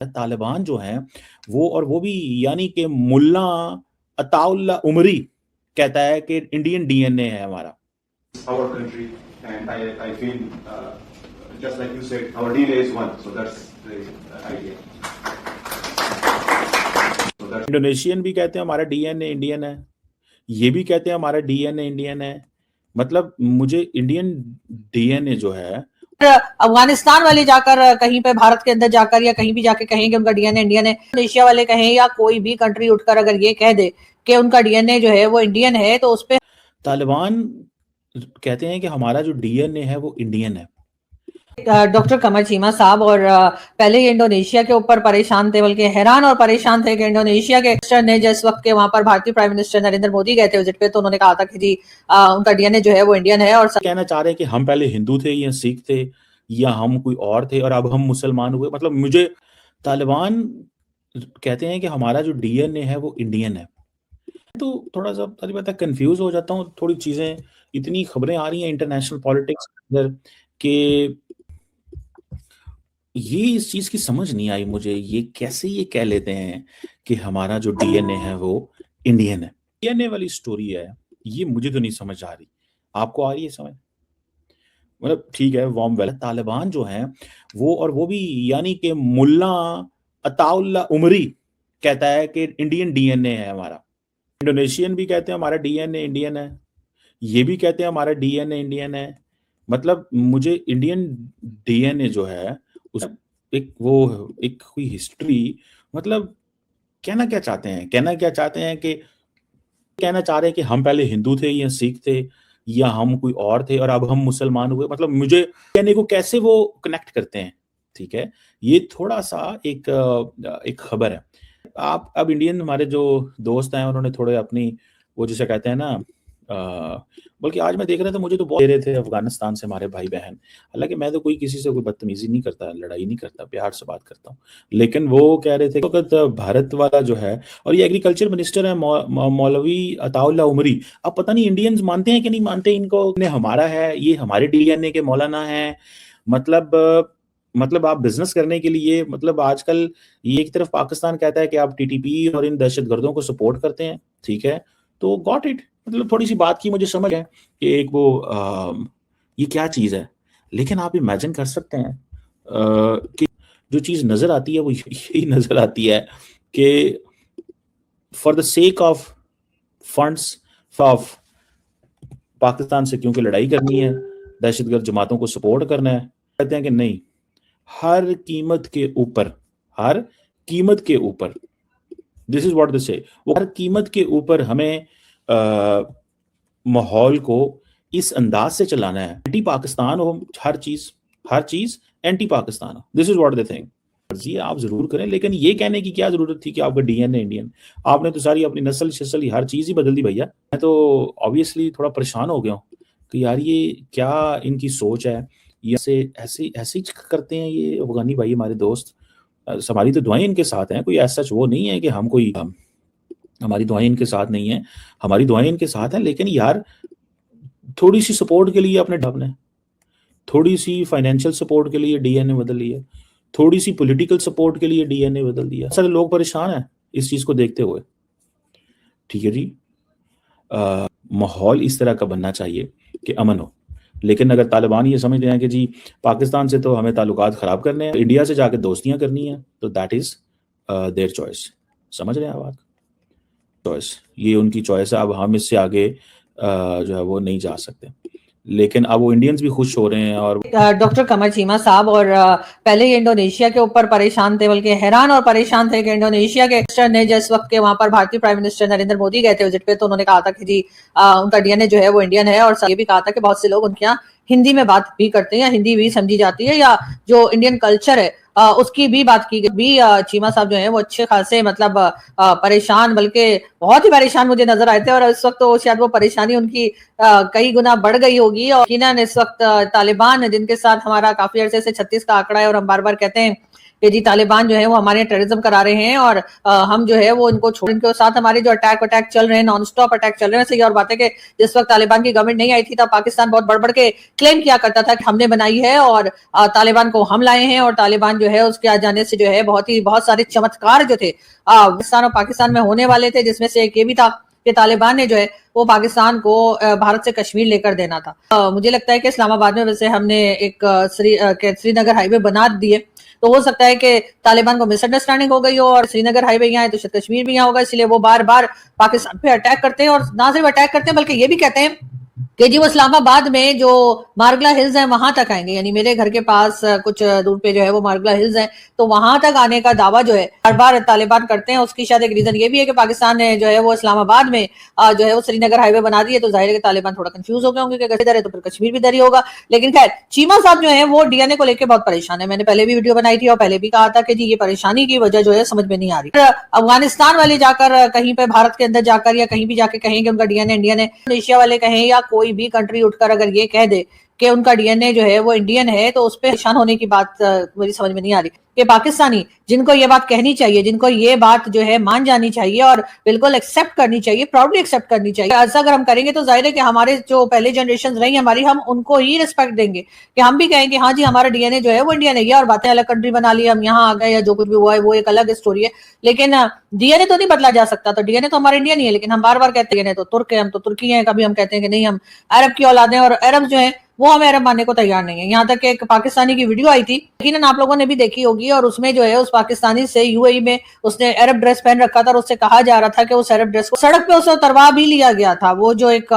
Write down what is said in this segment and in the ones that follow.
तालिबान जो हैं वो भी यानी कि मुल्ला अताउल्ला उमरी कहता है कि इंडियन डीएनए है हमारा। Our country, and I feel just like you said, our DNA is one, so that's the idea. Indonesian भी कहते हैं हमारा डीएनए इंडियन है, ये भी कहते हैं हमारा डीएनए इंडियन है। मतलब मुझे इंडियन डीएनए जो है अफगानिस्तान वाले जाकर कहीं पे भारत के अंदर जाकर या कहीं भी जाके कहेंगे उनका डीएनए इंडियन है, इंडोनेशिया वाले कहें या कोई भी कंट्री उठकर अगर ये कह दे कि उनका डीएनए जो है वो इंडियन है, तो उस पे तालिबान कहते हैं कि हमारा जो डीएनए है वो इंडियन है। डॉक्टर कमर चीमा साहब और पहले ये इंडोनेशिया के ऊपर परेशान थे, बल्कि हैरान और परेशान थे कि इंडोनेशिया के मिनिस्टर ने जिस वक्त के वहां पर भारतीय प्राइम मिनिस्टर नरेंद्र मोदी गए थे विजिट पे, तो उन्होंने कहा था कि जी उनका डीएनए जो है वो इंडियन है। और कहना चाह रहे हैं कि हम पहले हिंदू थे या सिख थे या हम कोई और थे और अब हम मुसलमान हुए। मतलब मुझे तालिबान कहते हैं कि हमारा जो डीएनए है वो इंडियन है, तो थोड़ा सा पता कंफ्यूज हो जाता हूँ। थोड़ी चीजें, इतनी खबरें आ रही हैं इंटरनेशनल पॉलिटिक्स के अंदर कि ये इस चीज की समझ नहीं आई मुझे, ये कैसे ये कह लेते हैं कि हमारा जो डीएनए है वो इंडियन है। डीएनए वाली स्टोरी है, ये मुझे तो नहीं समझ आ रही। आपको आ रही है समझ? मतलब ठीक है, वार्म वेलकम। तालिबान जो हैं वो भी यानी कि मुल्ला अताउल्ला उमरी कहता है कि इंडियन डीएनए है हमारा। इंडोनेशियन भी कहते हैं हमारा डीएनए इंडियन है, ये भी कहते हैं हमारा डीएनए इंडियन है। मतलब मुझे इंडियन डीएनए जो है उस एक कोई हिस्ट्री, मतलब कहना क्या चाहते हैं कि कहना चाह रहे हैं कि हम पहले हिंदू थे या सिख थे या हम कोई और थे और अब हम मुसलमान हुए। मतलब मुझे कहने को कैसे वो कनेक्ट करते हैं। ठीक है, ये थोड़ा सा एक खबर है। आप अब इंडियन हमारे जो दोस्त हैं उन्होंने थोड़े अपनी वो जिसे कहते हैं ना बल्कि आज मैं देख रहा था, मुझे तो बहुत दे रहे थे अफगानिस्तान से हमारे भाई बहन। हालांकि मैं तो किसी से कोई बदतमीजी नहीं करता, लड़ाई नहीं करता, प्यार से बात करता हूँ, लेकिन वो कह रहे थे कि भारत वाला जो है, और ये एग्रीकल्चर मिनिस्टर है मौलवी अताउल्ला उमरी। अब पता नहीं इंडियंस मानते हैं कि नहीं मानते इनको, हमारा है, ये हमारे डीएनए के मौलाना है। मतलब आप बिजनेस करने के लिए, मतलब आजकल ये एक तरफ पाकिस्तान कहता है कि आप टीटीपी और इन दहशतगर्दों को सपोर्ट करते हैं, ठीक है, तो गॉट इट। मतलब थोड़ी सी बात की मुझे समझ है कि एक वो ये क्या चीज है, लेकिन आप इमेजिन कर सकते हैं कि जो चीज नजर आती है वो यही नजर आती है कि for the sake of funds of Pakistan से क्योंकि लड़ाई करनी है, दहशतगर्द जमातों को सपोर्ट करना है, कहते हैं कि नहीं, हर कीमत के ऊपर दिस इज व्हाट दे से, वो हर कीमत के ऊपर हमें माहौल को इस अंदाज से चलाना है, एंटी पाकिस्तान हो, हर चीज एंटी पाकिस्तान हो। This is what they think. जी आप जरूर करें, लेकिन ये कहने की क्या जरूरत थी कि आपका डीएनए इंडियन? आपने तो सारी अपनी नस्ल शस्ल हर चीज ही बदल दी भैया। मैं तो ऑब्वियसली थोड़ा परेशान हो गया हूँ कि यार ये क्या इनकी सोच है, ये ऐसे ही करते हैं ये अफगानी भाई हमारे दोस्त। हमारी तो दुआएं इनके साथ हैं, कोई ऐसा वो नहीं है कि हम कोई हमारी दुआएं इनके साथ नहीं है, हमारी दुआएं इनके साथ हैं। लेकिन यार थोड़ी सी सपोर्ट के लिए अपने ढब ने, थोड़ी सी फाइनेंशियल सपोर्ट के लिए डीएनए बदल लिया, थोड़ी सी पॉलिटिकल सपोर्ट के लिए डीएनए बदल दिया। सारे लोग परेशान हैं इस चीज को देखते हुए। ठीक है जी, माहौल इस तरह का बनना चाहिए कि अमन हो। लेकिन अगर तालिबान ये समझते हैं कि जी पाकिस्तान से तो हमें ताल्लुकात खराब करने हैं, इंडिया से जाके दोस्तियां करनी है, तो दैट इज देयर चॉइस। समझ रहे हैं आप? चॉइस, ये उनकी चॉइस है। अब हम इससे आगे जो है वो नहीं जा सकते, लेकिन अब वो इंडियंस भी खुश हो रहे हैं। और डॉक्टर कमर चीमा साहब और पहले ये इंडोनेशिया के ऊपर परेशान थे, बल्कि हैरान और परेशान थे कि इंडोनेशिया के मिनिस्टर ने जिस वक्त के वहां पर भारतीय प्राइम मिनिस्टर नरेंद्र मोदी गए थे विजिट पे, तो उन्होंने कहा था कि जी उनका डीएनए जो है वो इंडियन है। और ये भी कहा था कि बहुत से लोग उनके यहाँ हिंदी में बात भी करते हैं या हिंदी भी समझी जाती है, या जो इंडियन कल्चर है उसकी भी बात की गई। चीमा साहब जो है वो अच्छे खासे मतलब परेशान, बल्कि बहुत ही परेशान मुझे नजर आए थे। और इस वक्त तो शायद वो परेशानी उनकी कई गुना बढ़ गई होगी। और यकीनन इस वक्त तालिबान जिनके साथ हमारा काफी अरसे से 36 का आंकड़ा है, और हम बार बार कहते हैं कि जी तालिबान जो है वो हमारे टेररिज्म करा रहे हैं और हम जो है वो इनको छोड़, इनके साथ हमारे जो अटैक चल रहे हैं, नॉन स्टॉप अटैक चल रहे हैं। सही और बात है कि जिस वक्त तालिबान की गवर्नमेंट नहीं आई थी तब पाकिस्तान बहुत बढ़ के क्लेम किया करता था कि हमने बनाई है और तालिबान को हम लाए हैं, और तालिबान जो है उसके आ जाने से जो है बहुत सारे चमत्कार जो थे अफगानिस्तान और पाकिस्तान में होने वाले थे, जिसमें से एक ये भी था कि तालिबान ने जो है वो पाकिस्तान को भारत से कश्मीर लेकर देना था। मुझे लगता है कि इस्लामाबाद में वैसे हमने एक श्रीनगर हाईवे बना दिए, तो हो सकता है कि तालिबान को मिसअंडरस्टैंडिंग हो गई हो और श्रीनगर हाईवे यहाँ है तो शायद कश्मीर भी यहाँ होगा, इसलिए वो बार बार पाकिस्तान पे अटैक करते हैं। और ना सिर्फ अटैक करते हैं बल्कि ये भी कहते हैं कि जी वो इस्लामाबाद में जो मारगला हिल्स हैं वहां तक आएंगे, यानी मेरे घर के पास कुछ दूर पे जो है वो मारगला हिल्स हैं, तो वहां तक आने का दावा जो है हर बार तालिबान करते हैं। उसकी शायद एक रीजन ये भी है कि पाकिस्तान ने जो है वो इस्लामाबाद में जो है वो श्रीनगर हाईवे बना दी है, तो जाहिर है कि तालिबान थोड़ा कंफ्यूज हो गए होंगे कि इधर है तो फिर कश्मीर भी इधर ही होगा। लेकिन खैर चीमा साहब जो है वो डीएनए को लेकर बहुत परेशान है। मैंने पहले भी वीडियो बनाई थी और पहले भी कहा था कि जी ये परेशानी की वजह जो है समझ में नहीं आ रही। अफगानिस्तान वाले जाकर कहीं पे भारत के अंदर जाकर या कहीं भी जाके कहेंगे उनका डीएनए इंडियन है, इंडोनेशिया वाले कहें या कोई भी कंट्री उठकर अगर ये कह दे कि उनका डीएनए जो है वो इंडियन है, तो उस पर परेशान होने की बात मुझे समझ में नहीं आ रही। कि पाकिस्तानी जिनको ये बात कहनी चाहिए, जिनको ये बात जो है मान जानी चाहिए और बिल्कुल एक्सेप्ट करनी चाहिए, प्राउडली एक्सेप्ट करनी चाहिए। ऐसा अगर हम करेंगे तो जाहिर है कि हमारे जो पहले जनरेशन रही हमारी, हम उनको ही रिस्पेक्ट देंगे कि हम भी कहेंगे हाँ जी हमारा डीएनए जो है वो इंडियन है। ये और बातें अलग कंट्री बना ली, हम यहाँ आ गए या जो कुछ भी हुआ है वो एक अलग स्टोरी है, लेकिन डीएनए तो नहीं बदला जा सकता। तो डीएनए तो हमारा इंडियन ही है, लेकिन हम बार बार कहते हैं तो तुर्क है, हम तो तुर्की हैं। कभी हम कहते हैं कि नहीं हम अरब की औलाद हैं, और अरब जो है वो हमें अरब मानने को तैयार नहीं है। यहाँ तक एक पाकिस्तानी की वीडियो आई थी, लेकिन आप लोगों ने भी देखी होगी, और उसमें जो है उस पाकिस्तानी से यूएई में उसने अरब ड्रेस पहन रखा था और उससे कहा जा रहा था कि उस अरब ड्रेस को सड़क पे उसे उतरवा भी लिया गया था। वो जो एक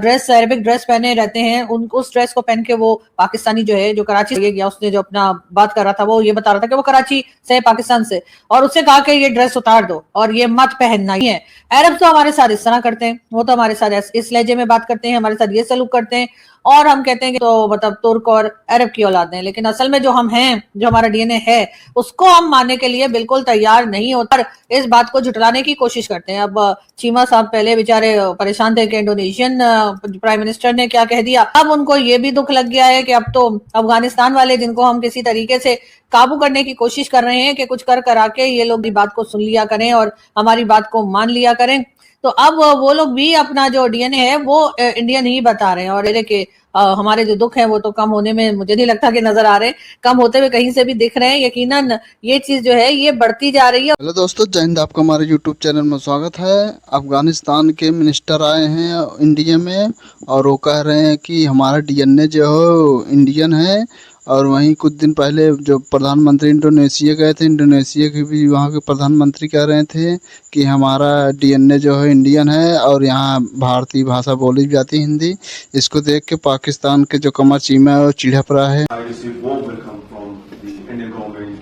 ड्रेस अरबिक ड्रेस पहने रहते हैं उनको, उस ड्रेस को पहन के वो पाकिस्तानी जो है जो कराची से गया, उसने जो अपना बात कर रहा था वो ये बता रहा था कि वो कराची से पाकिस्तान से, और उससे कहा कि ये ड्रेस उतार दो और ये मत पहनना ही है। अरब तो हमारे साथ इस तरह करते हैं, वो तो हमारे साथ इस लहजे में बात करते हैं, हमारे साथ ये सलूक करते हैं, और हम कहते हैं कि तो मतलब तुर्क और अरब की औलाद हैं। लेकिन असल में जो हम हैं, जो हमारा डीएनए है, उसको हम मानने के लिए बिल्कुल तैयार नहीं होता, इस बात को झुटलाने की कोशिश करते हैं। अब चीमा साहब पहले बेचारे परेशान थे कि इंडोनेशियन प्राइम मिनिस्टर ने क्या कह दिया, अब उनको ये भी दुख लग गया है कि अब तो अफगानिस्तान वाले, जिनको हम किसी तरीके से काबू करने की कोशिश कर रहे हैं कि कुछ कर करा के ये लोग बात को सुन लिया करें और हमारी बात को मान लिया करें, तो अब वो लोग भी अपना जो डीएनए है वो इंडियन ही बता रहे हैं। और ये हमारे जो दुख है वो तो कम होने में मुझे नहीं लगता कि नजर आ रहे, कम होते हुए कहीं से भी दिख रहे हैं। यकीनन ये चीज जो है ये बढ़ती जा रही है। हेलो दोस्तों, जय हिंद। आपका हमारे यूट्यूब चैनल में स्वागत है। अफगानिस्तान के मिनिस्टर आए हैं इंडिया में और वो कह रहे हैं कि हमारा डीएनए जो है इंडियन है। और वहीं कुछ दिन पहले जो प्रधानमंत्री इंडोनेशिया गए थे, इंडोनेशिया के भी वहाँ के प्रधानमंत्री कह रहे थे कि हमारा डीएनए जो है इंडियन है और यहाँ भारतीय भाषा बोली जाती है हिंदी। इसको देख के पाकिस्तान के जो कमर चीमा है वो चिढ़ा पड़ा है। I receive warm welcome from the Indian government,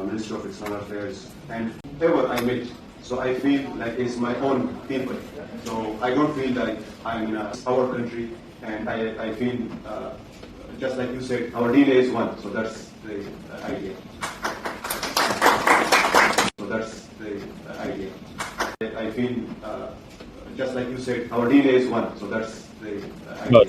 Minister of External Affairs, and whoever I meet. So I feel like it's my own people. So I don't feel like I'm in our country, and I feel just like you said, our DNA is one. So that's the idea. So that's the idea. I feel just like you said, our DNA is one. So that's the idea.